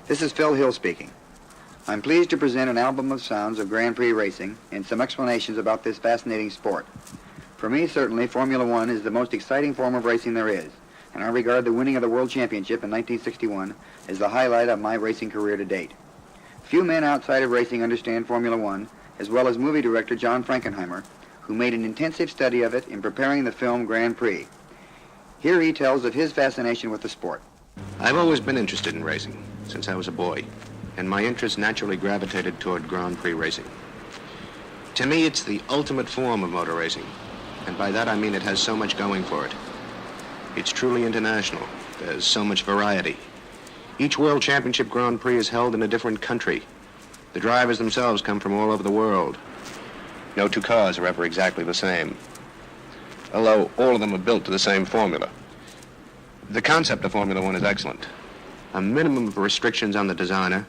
This is Phil Hill speaking. I'm pleased to present an album of sounds of Grand Prix racing and some explanations about this fascinating sport. For me, certainly, Formula One is the most exciting form of racing there is, and I regard the winning of the World Championship in 1961 as the highlight of my racing career to date. Few men outside of racing understand Formula One, as well as movie director John Frankenheimer, who made an intensive study of it in preparing the film Grand Prix. Here he tells of his fascination with the sport. I've always been interested in racing since I was a boy, and my interest naturally gravitated toward Grand Prix racing. To me, it's the ultimate form of motor racing, and by that I mean it has so much going for it. It's truly international. There's so much variety. Each World Championship Grand Prix is held in a different country. The drivers themselves come from all over the world. No two cars are ever exactly the same, although all of them are built to the same formula. The concept of Formula One is excellent. A minimum of restrictions on the designer,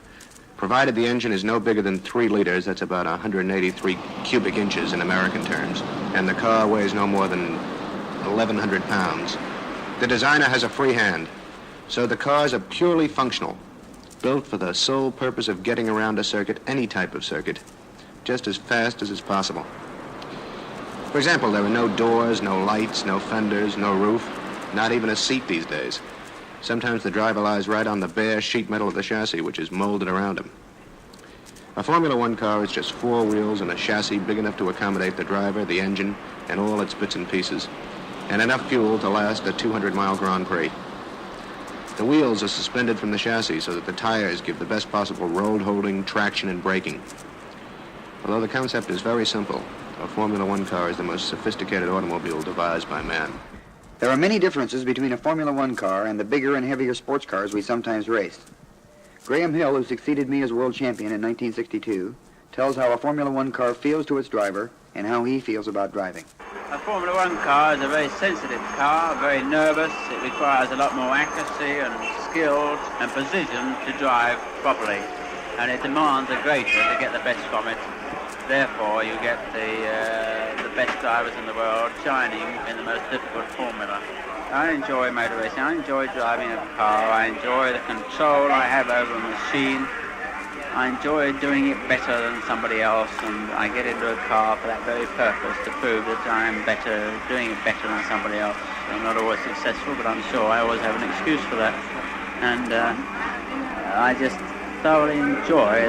provided the engine is no bigger than 3 liters, that's about 183 cubic inches in American terms, and the car weighs no more than 1,100 pounds. The designer has a free hand, so the cars are purely functional, built for the sole purpose of getting around a circuit, any type of circuit, just as fast as is possible. For example, there are no doors, no lights, no fenders, no roof, not even a seat these days. Sometimes the driver lies right on the bare sheet metal of the chassis, which is molded around him. A Formula One car is just 4 wheels and a chassis big enough to accommodate the driver, the engine, and all its bits and pieces, and enough fuel to last a 200-mile Grand Prix. The wheels are suspended from the chassis so that the tires give the best possible road holding, traction, and braking. Although the concept is very simple, a Formula One car is the most sophisticated automobile devised by man. There are many differences between a Formula One car and the bigger and heavier sports cars we sometimes race. Graham Hill, who succeeded me as world champion in 1962, tells how a Formula One car feels to its driver and how he feels about driving. A Formula One car is a very sensitive car, very nervous. It requires a lot more accuracy and skill and precision to drive properly, and it demands a greater to get the best from it. Therefore, you get the best drivers in the world shining in the most difficult formula. I enjoy motor racing. I enjoy driving a car. I enjoy the control I have over a machine. I enjoy doing it better than somebody else, and I get into a car for that very purpose, to prove that I'm better, doing it better than somebody else. I'm not always successful, but I'm sure I always have an excuse for that. And I just thoroughly enjoy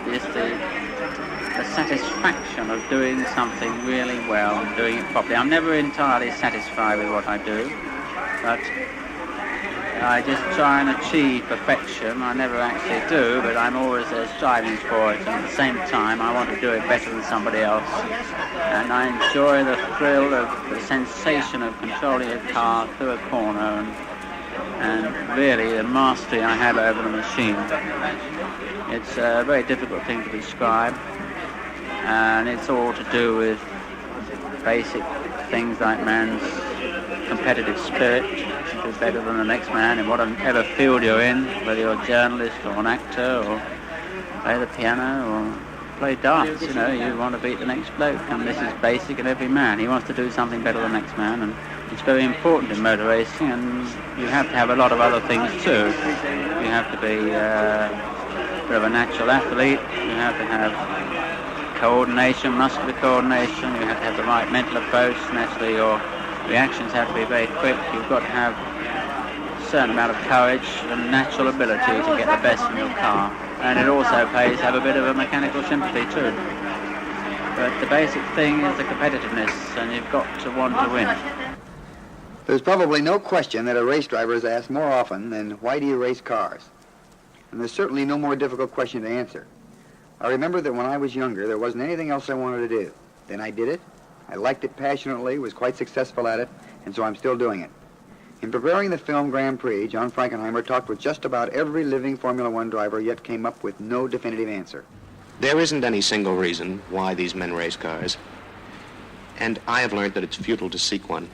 the satisfaction of doing something really well and doing it properly. I'm never entirely satisfied with what I do, but I just try and achieve perfection. I never actually do, but I'm always striving for it, and at the same time I want to do it better than somebody else. And I enjoy the thrill of the sensation of controlling a car through a corner, and really the mastery I have over the machine. It's a very difficult thing to describe, and it's all to do with basic things like man's competitive spirit, to do better than the next man in whatever field you're in, whether you're a journalist or an actor or play the piano or play darts. You know, you want to beat the next bloke, and this is basic in every man. He wants to do something better than the next man, and it's very important in motor racing, and you have to have a lot of other things too. You have to be a bit of a natural athlete, you have to have coordination, muscular coordination, you have to have the right mental approach. Naturally your reactions have to be very quick. You've got to have a certain amount of courage and natural ability to get the best from your car. And it also pays to have a bit of a mechanical sympathy too. But the basic thing is the competitiveness, and you've got to want to win. There's probably no question that a race driver is asked more often than, why do you race cars? And there's certainly no more difficult question to answer. I remember that when I was younger, there wasn't anything else I wanted to do. Then I did it. I liked it passionately, was quite successful at it, and so I'm still doing it. In preparing the film Grand Prix, John Frankenheimer talked with just about every living Formula One driver, yet came up with no definitive answer. There isn't any single reason why these men race cars, and I have learned that it's futile to seek one.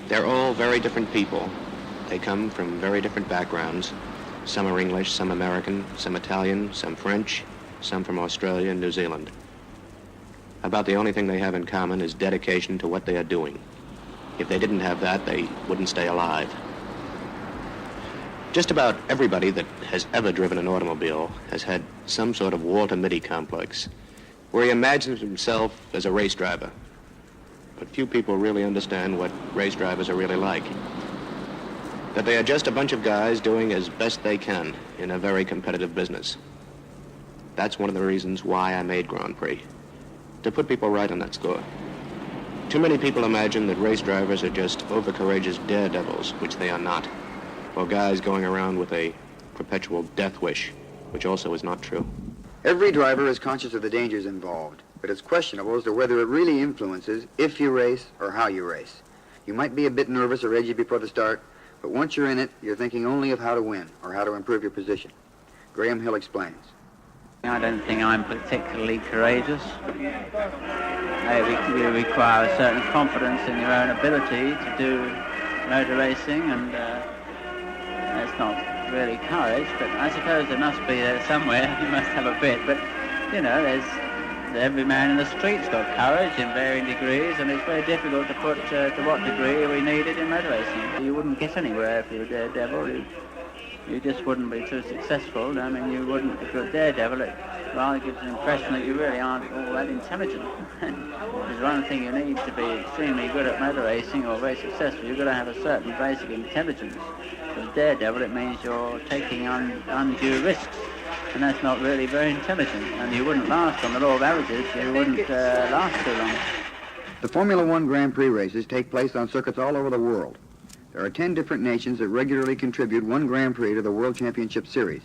They're all very different people. They come from very different backgrounds. Some are English, some American, some Italian, some French, some from Australia and New Zealand. About the only thing they have in common is dedication to what they are doing. If they didn't have that, they wouldn't stay alive. Just about everybody that has ever driven an automobile has had some sort of Walter Mitty complex, where he imagines himself as a race driver. But few people really understand what race drivers are really like. That they are just a bunch of guys doing as best they can in a very competitive business. That's one of the reasons why I made Grand Prix, to put people right on that score. Too many people imagine that race drivers are just overcourageous daredevils, which they are not, or guys going around with a perpetual death wish, which also is not true. Every driver is conscious of the dangers involved, but it's questionable as to whether it really influences if you race or how you race. You might be a bit nervous or edgy before the start, but once you're in it, you're thinking only of how to win or how to improve your position. Graham Hill explains. I don't think I'm particularly courageous. You require a certain confidence in your own ability to do motor racing, and that's not really courage, but I suppose there must be there somewhere. You must have a bit, but you know, every man in the street's got courage in varying degrees, and it's very difficult to put to what degree we need it in motor racing. You wouldn't get anywhere if you were a daredevil. You just wouldn't be too successful. I mean, you wouldn't, if you're a daredevil, it rather gives an impression that you really aren't all that intelligent. There's one thing you need to be extremely good at motor racing or very successful. You've got to have a certain basic intelligence. With daredevil, it means you're taking undue risks, and that's not really very intelligent, and you wouldn't last on the law of averages. You wouldn't last too long. The Formula One Grand Prix races take place on circuits all over the world. There are 10 different nations that regularly contribute one Grand Prix to the World Championship Series.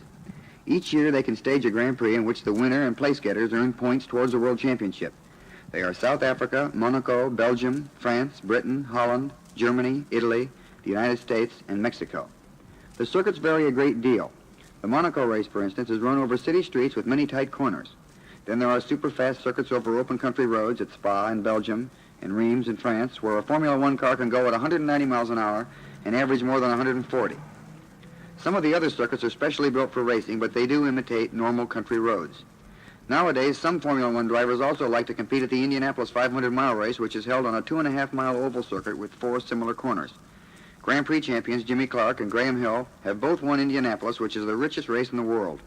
Each year they can stage a Grand Prix in which the winner and place getters earn points towards the World Championship. They are South Africa, Monaco, Belgium, France, Britain, Holland, Germany, Italy, the United States, and Mexico. The circuits vary a great deal. The Monaco race, for instance, is run over city streets with many tight corners. Then there are super-fast circuits over open country roads at Spa in Belgium and Reims in France, where a Formula One car can go at 190 miles an hour and average more than 140. Some of the other circuits are specially built for racing, but they do imitate normal country roads. Nowadays, some Formula One drivers also like to compete at the Indianapolis 500-mile race, which is held on a 2.5-mile oval circuit with 4 similar corners. Grand Prix champions Jimmy Clark and Graham Hill have both won Indianapolis, which is the richest race in the world.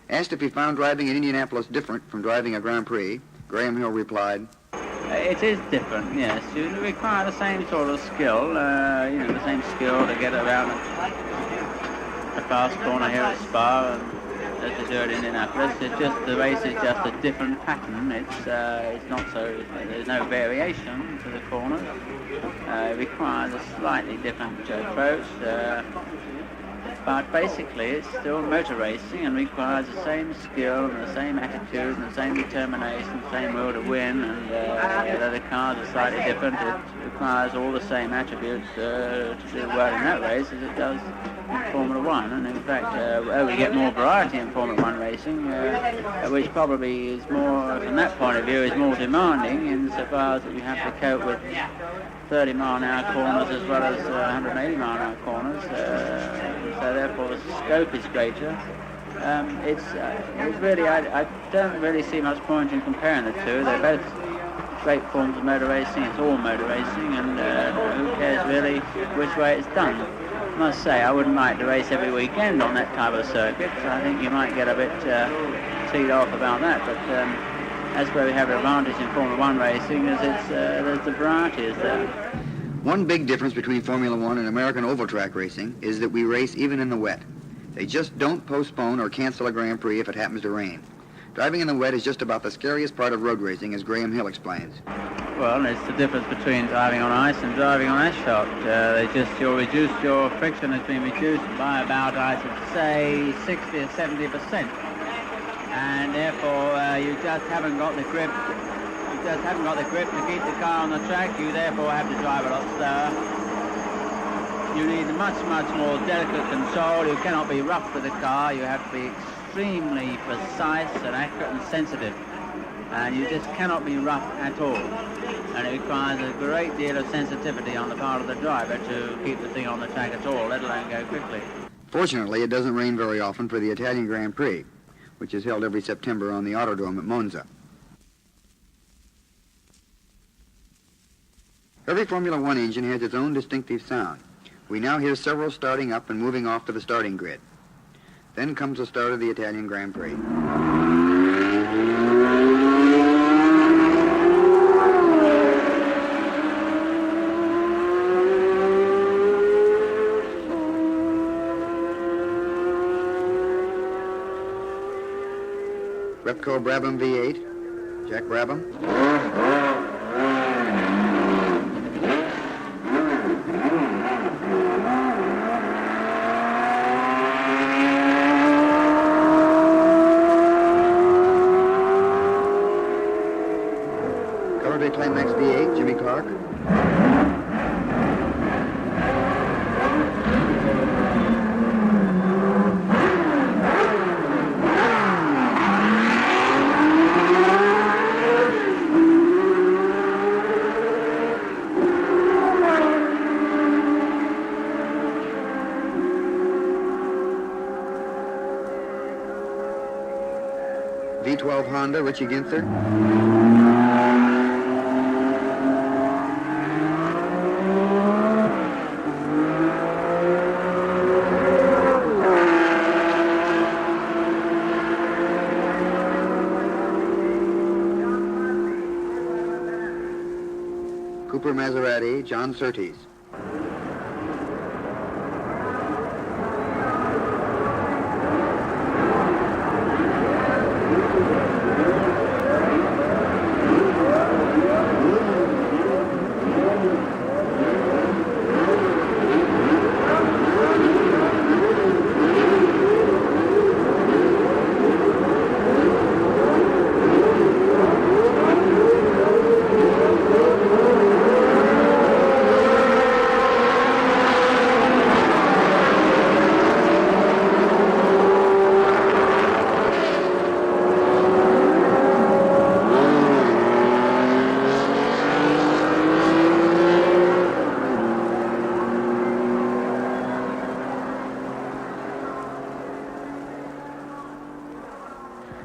Asked if he found driving in Indianapolis different from driving a Grand Prix, Graham Hill replied, It is different, yes. You require the same sort of skill, the same skill to get around a fast corner here at Spa as they do at Indianapolis. It's just, the race is just a different pattern. It's not so, there's no variation to the corners. It requires a slightly different approach. But basically it's still motor racing and requires the same skill and the same attitude and the same determination, the same will to win, and although the cars are slightly different, it requires all the same attributes to do well in that race as it does in Formula One. And in fact, we get more variety in Formula One racing, which probably is more, from that point of view, is more demanding insofar as that you have to cope with 30-mile-an-hour corners as well as 180-mile-an-hour corners, so therefore the scope is greater. It's really, I don't really see much point in comparing the two. They're both great forms of motor racing. It's all motor racing, and who cares really which way it's done. I must say, I wouldn't like to race every weekend on that type of circuit. So I think you might get a bit teed off about that, but that's where we have an advantage in Formula One racing, is there's the variety is there. One big difference between Formula One and American oval track racing is that we race even in the wet. They just don't postpone or cancel a Grand Prix if it happens to rain. Driving in the wet is just about the scariest part of road racing, as Graham Hill explains. Well, it's the difference between driving on ice and driving on asphalt. Your friction has been reduced by about, I should say, 60 or 70%. And therefore, you just haven't got the grip. You just haven't got the grip to keep the car on the track. You therefore have to drive a lot slower. You need much more delicate control. You cannot be rough with the car. You have to be extremely precise and accurate and sensitive. And you just cannot be rough at all. And it requires a great deal of sensitivity on the part of the driver to keep the thing on the track at all, let alone go quickly. Fortunately, it doesn't rain very often for the Italian Grand Prix, which is held every September on the Autodrome at Monza. Every Formula One engine has its own distinctive sound. We now hear several starting up and moving off to the starting grid. Then comes the start of the Italian Grand Prix. Repco Brabham V8, Jack Brabham. Coventry Climax V8, Jimmy Clark. V12 Honda, Richie Ginther. Cooper Maserati, John Surtees.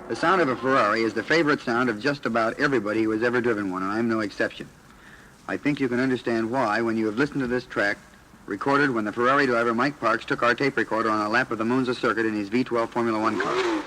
The sound of a Ferrari is the favorite sound of just about everybody who has ever driven one, and I'm no exception. I think you can understand why when you have listened to this track recorded when the Ferrari driver Mike Parks took our tape recorder on a lap of the Monza circuit in his V12 Formula One car.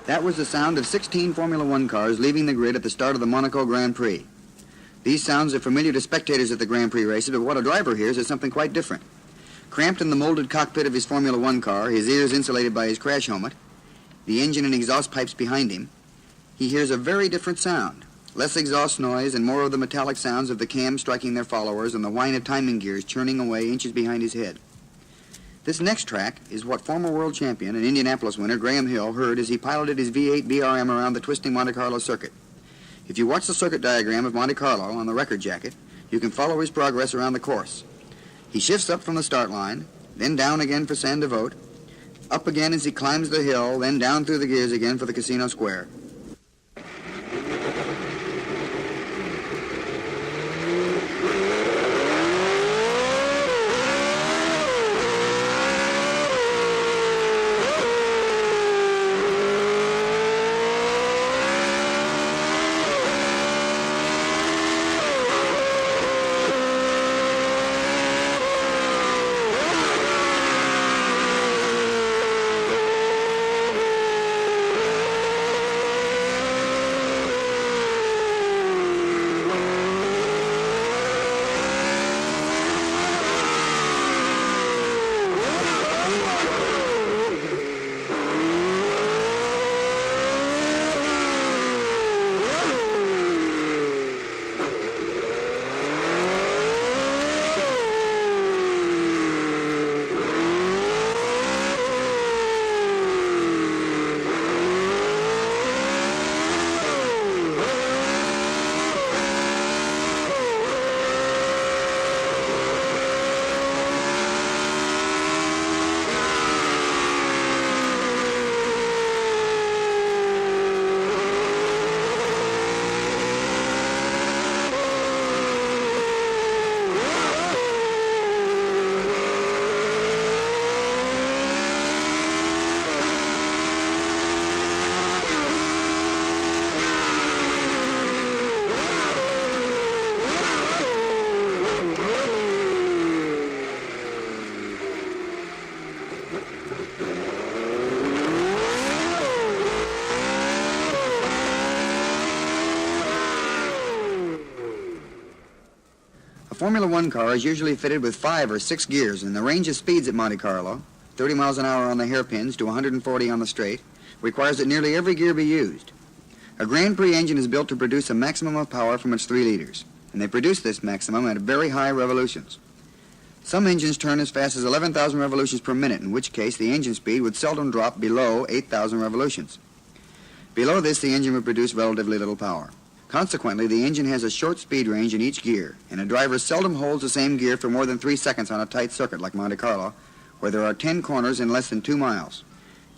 That was the sound of 16 Formula One cars leaving the grid at the start of the Monaco Grand Prix. These sounds are familiar to spectators at the Grand Prix races, but what a driver hears is something quite different. Cramped in the molded cockpit of his Formula One car, his ears insulated by his crash helmet, the engine and exhaust pipes behind him, he hears a very different sound. Less exhaust noise and more of the metallic sounds of the cams striking their followers and the whine of timing gears churning away inches behind his head. This next track is what former world champion and Indianapolis winner Graham Hill heard as he piloted his V8 BRM around the twisting Monte Carlo circuit. If you watch the circuit diagram of Monte Carlo on the record jacket, you can follow his progress around the course. He shifts up from the start line, then down again for San Devote, up again as he climbs the hill, then down through the gears again for the Casino Square. A Formula One car is usually fitted with 5 or 6 gears, and the range of speeds at Monte Carlo, 30 miles an hour on the hairpins to 140 on the straight, requires that nearly every gear be used. A Grand Prix engine is built to produce a maximum of power from its 3 liters, and they produce this maximum at very high revolutions. Some engines turn as fast as 11,000 revolutions per minute, in which case the engine speed would seldom drop below 8,000 revolutions. Below this, the engine would produce relatively little power. Consequently, the engine has a short speed range in each gear, and a driver seldom holds the same gear for more than 3 seconds on a tight circuit like Monte Carlo, where there are 10 corners in less than 2 miles.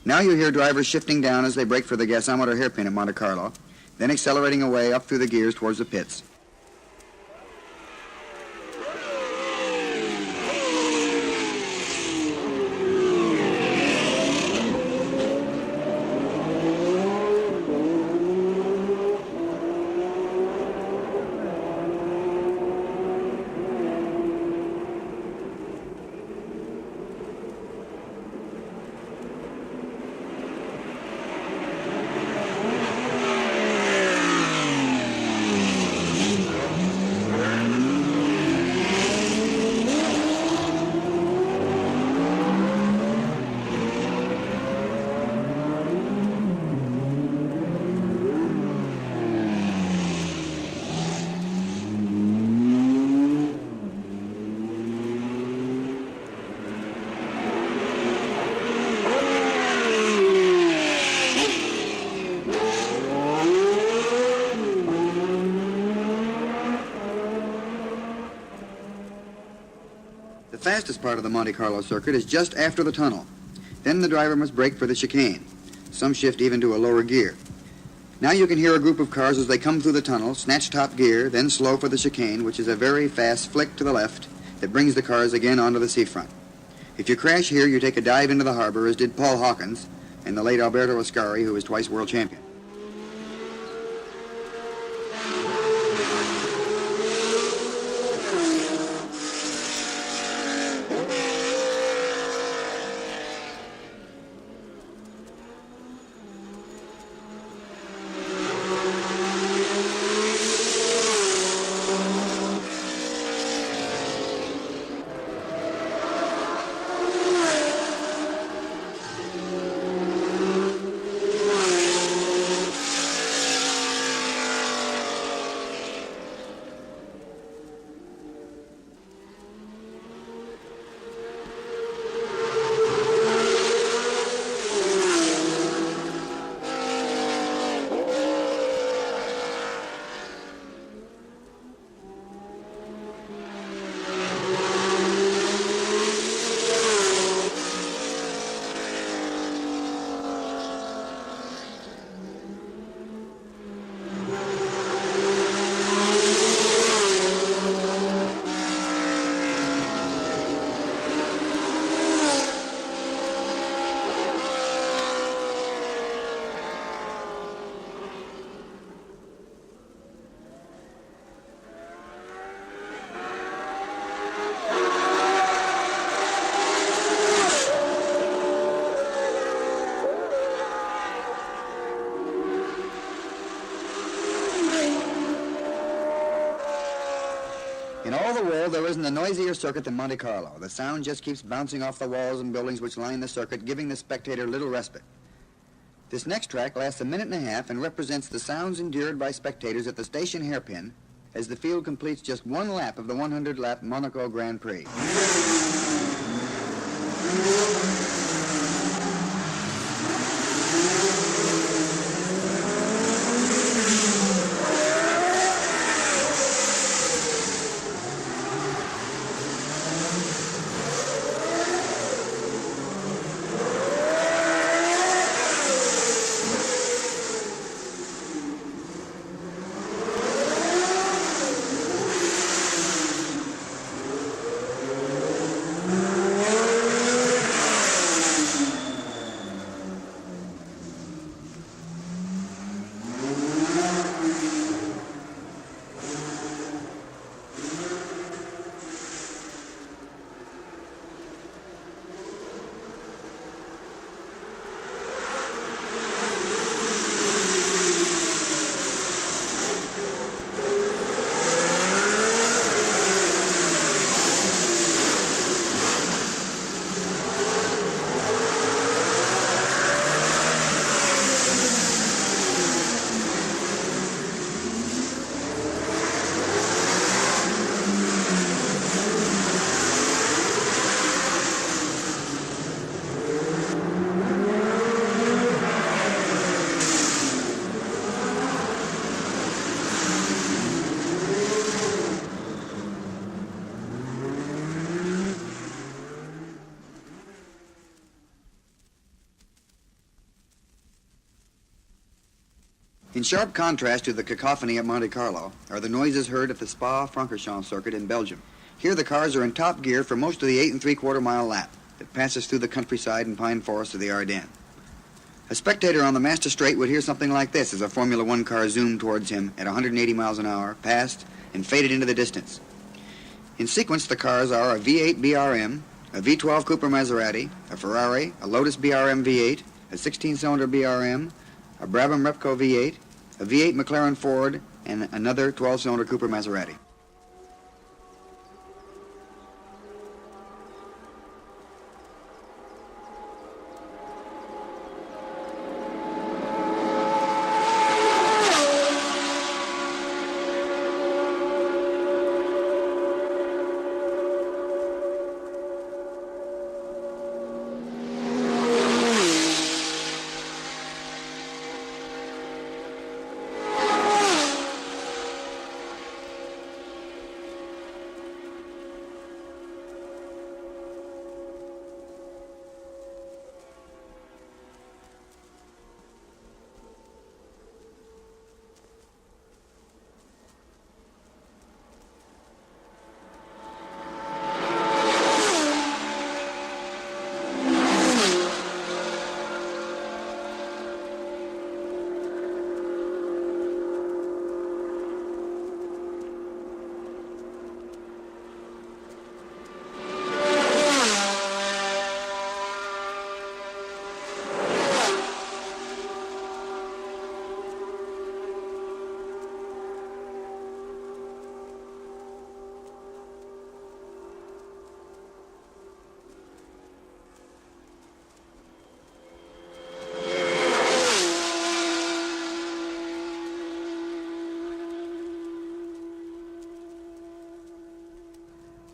Now you hear drivers shifting down as they brake for the gasometer hairpin at Monte Carlo, then accelerating away up through the gears towards the pits. The fastest part of the Monte Carlo circuit is just after the tunnel. Then the driver must brake for the chicane. Some shift even to a lower gear. Now you can hear a group of cars as they come through the tunnel, snatch top gear, then slow for the chicane, which is a very fast flick to the left that brings the cars again onto the seafront. If you crash here, you take a dive into the harbor, as did Paul Hawkins and the late Alberto Ascari, who was twice world champion. world, there isn't a noisier circuit than Monte Carlo. The sound just keeps bouncing off the walls and buildings which line the circuit, giving the spectator little respite. This next track lasts a minute and a half and represents the sounds endured by spectators at the station hairpin as the field completes just one lap of the 100-lap Monaco Grand Prix. In sharp contrast to the cacophony at Monte Carlo are the noises heard at the Spa-Francorchamps circuit in Belgium. Here the cars are in top gear for most of the 8 3/4 mile lap that passes through the countryside and pine forests of the Ardennes. A spectator on the master straight would hear something like this as a Formula One car zoomed towards him at 180 miles an hour, passed, and faded into the distance. In sequence, the cars are a V8 BRM, a V12 Cooper Maserati, a Ferrari, a Lotus BRM V8, a 16-cylinder BRM, a Brabham Repco V8, a V8 McLaren Ford, and another 12-cylinder Cooper Maserati.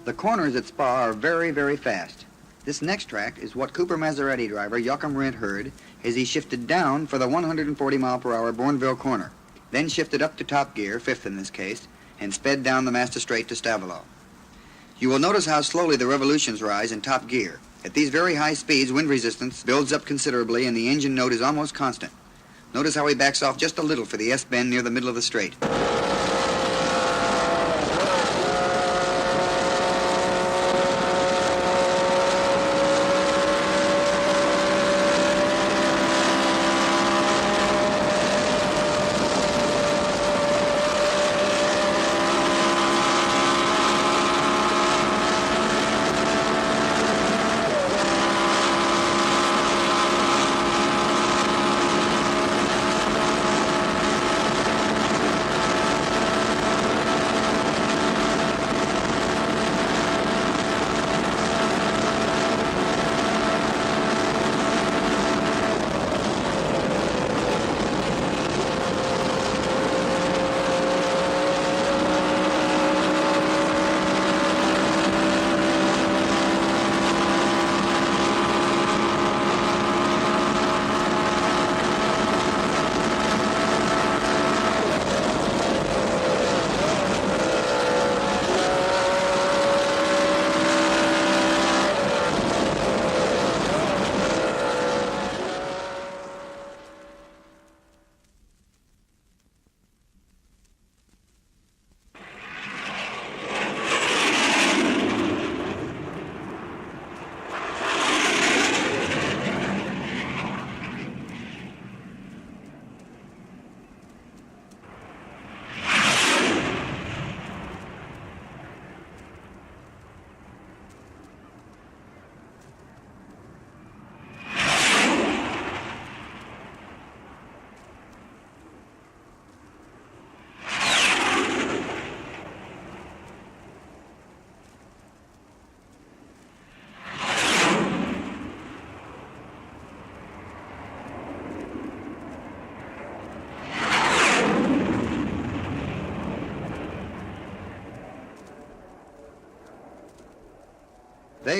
The corners at Spa are very, very fast. This next track is what Cooper Maserati driver Joachim Rindt heard as he shifted down for the 140-mile-per-hour Bourneville corner, then shifted up to top gear, fifth in this case, and sped down the master straight to Stavelot. You will notice how slowly the revolutions rise in top gear. At these very high speeds, wind resistance builds up considerably and the engine note is almost constant. Notice how he backs off just a little for the S-bend near the middle of the straight.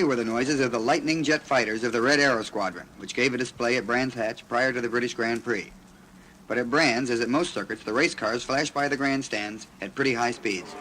They were the noises of the lightning jet fighters of the Red Arrow Squadron, which gave a display at Brands Hatch prior to the British Grand Prix. But at Brands, as at most circuits, the race cars flashed by the grandstands at pretty high speeds.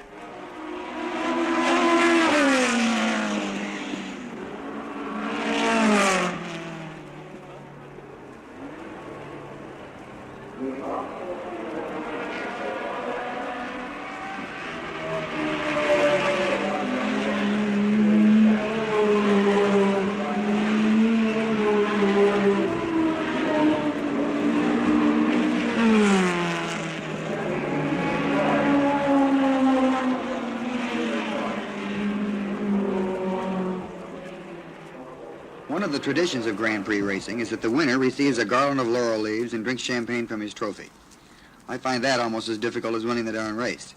One of the traditions of Grand Prix racing is that the winner receives a garland of laurel leaves and drinks champagne from his trophy. I find that almost as difficult as winning the darn race.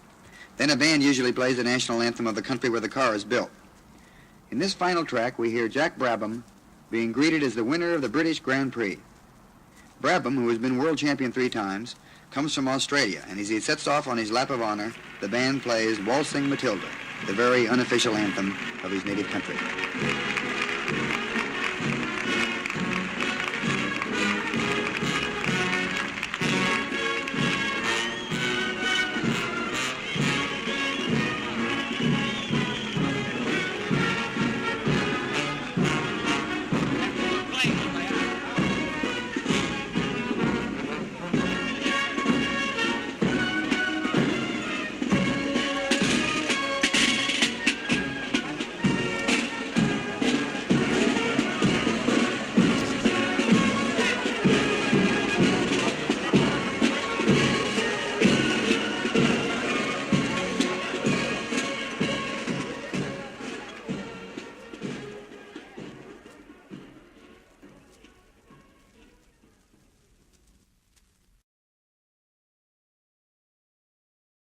Then a band usually plays the national anthem of the country where the car is built. In this final track, we hear Jack Brabham being greeted as the winner of the British Grand Prix. Brabham, who has been world champion 3 times, comes from Australia, and as he sets off on his lap of honor, the band plays Waltzing Matilda, the very unofficial anthem of his native country. Play.